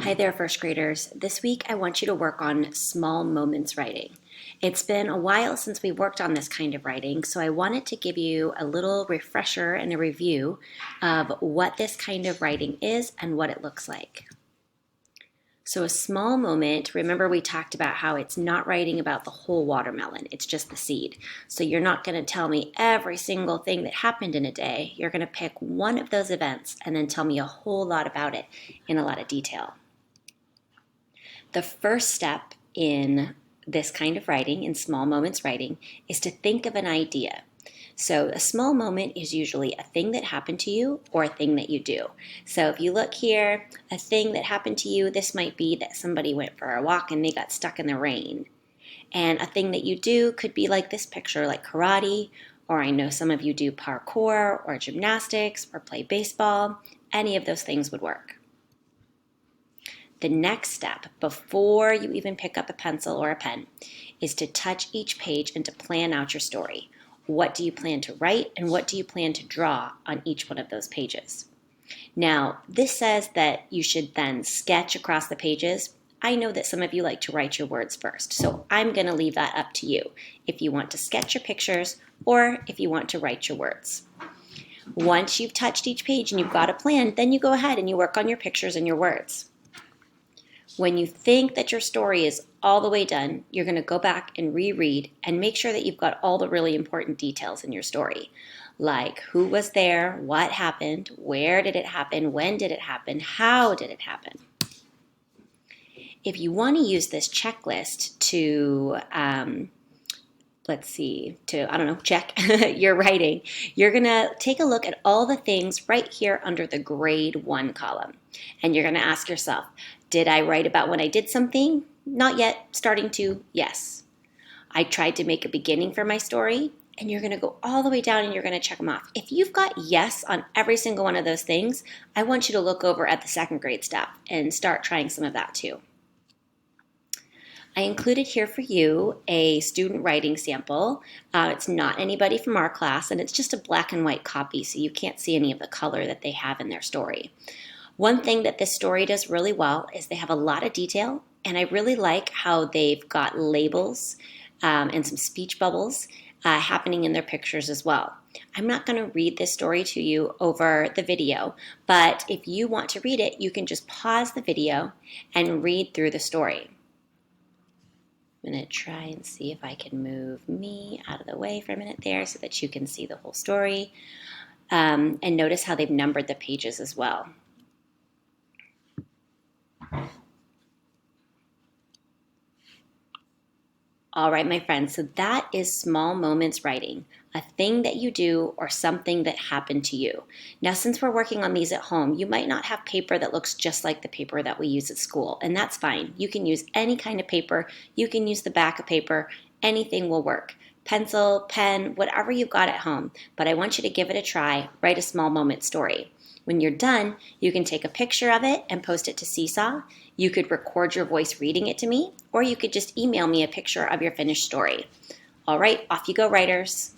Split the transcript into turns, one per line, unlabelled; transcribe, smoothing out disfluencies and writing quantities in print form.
Hi there, first graders. This week I want you to work on small moments writing. It's been a while since we worked on this kind of writing, so I wanted to give you a little refresher and a review of what this kind of writing is and what it looks like. So a small moment, remember we talked about how it's not writing about the whole watermelon, it's just the seed. So you're not going to tell me every single thing that happened in a day. You're going to pick one of those events and then tell me a whole lot about it in a lot of detail. The first step in this kind of writing, in small moments writing, is to think of an idea. So a small moment is usually a thing that happened to you or a thing that you do. So if you look here, a thing that happened to you, this might be that somebody went for a walk and they got stuck in the rain. And a thing that you do could be like this picture, like karate, or I know some of you do parkour or gymnastics or play baseball. Any of those things would work. The next step, before you even pick up a pencil or a pen, is to touch each page and to plan out your story. What do you plan to write and what do you plan to draw on each one of those pages? Now, this says that you should then sketch across the pages. I know that some of you like to write your words first, so I'm going to leave that up to you if you want to sketch your pictures or if you want to write your words. Once you've touched each page and you've got a plan, then you go ahead and you work on your pictures and your words. When you think that your story is all the way done, you're going to go back and reread and make sure that you've got all the really important details in your story, like who was there, what happened, where did it happen, when did it happen, how did it happen. If you want to use this checklist to, check your writing, you're going to take a look at all the things right here under the grade 1 column. And you're going to ask yourself, did I write about when I did something? Not yet. Starting to, yes. I tried to make a beginning for my story, and you're going to go all the way down and you're going to check them off. If you've got yes on every single one of those things, I want you to look over at the second grade stuff and start trying some of that too. I included here for you a student writing sample. It's not anybody from our class, and it's just a black and white copy, so you can't see any of the color that they have in their story. One thing that this story does really well is they have a lot of detail, and I really like how they've got labels and some speech bubbles happening in their pictures as well. I'm not going to read this story to you over the video, but if you want to read it, you can just pause the video and read through the story. I'm going to try and see if I can move me out of the way for a minute there so that you can see the whole story. And notice how they've numbered the pages as well. All right, my friends, so that is small moments writing, a thing that you do or something that happened to you. Now, since we're working on these at home, you might not have paper that looks just like the paper that we use at school, and that's fine. You can use any kind of paper. You can use the back of paper. Anything will work. Pencil, pen, whatever you've got at home, but I want you to give it a try. Write a small moment story. When you're done, you can take a picture of it and post it to Seesaw. You could record your voice reading it to me, or you could just email me a picture of your finished story. All right, off you go, writers.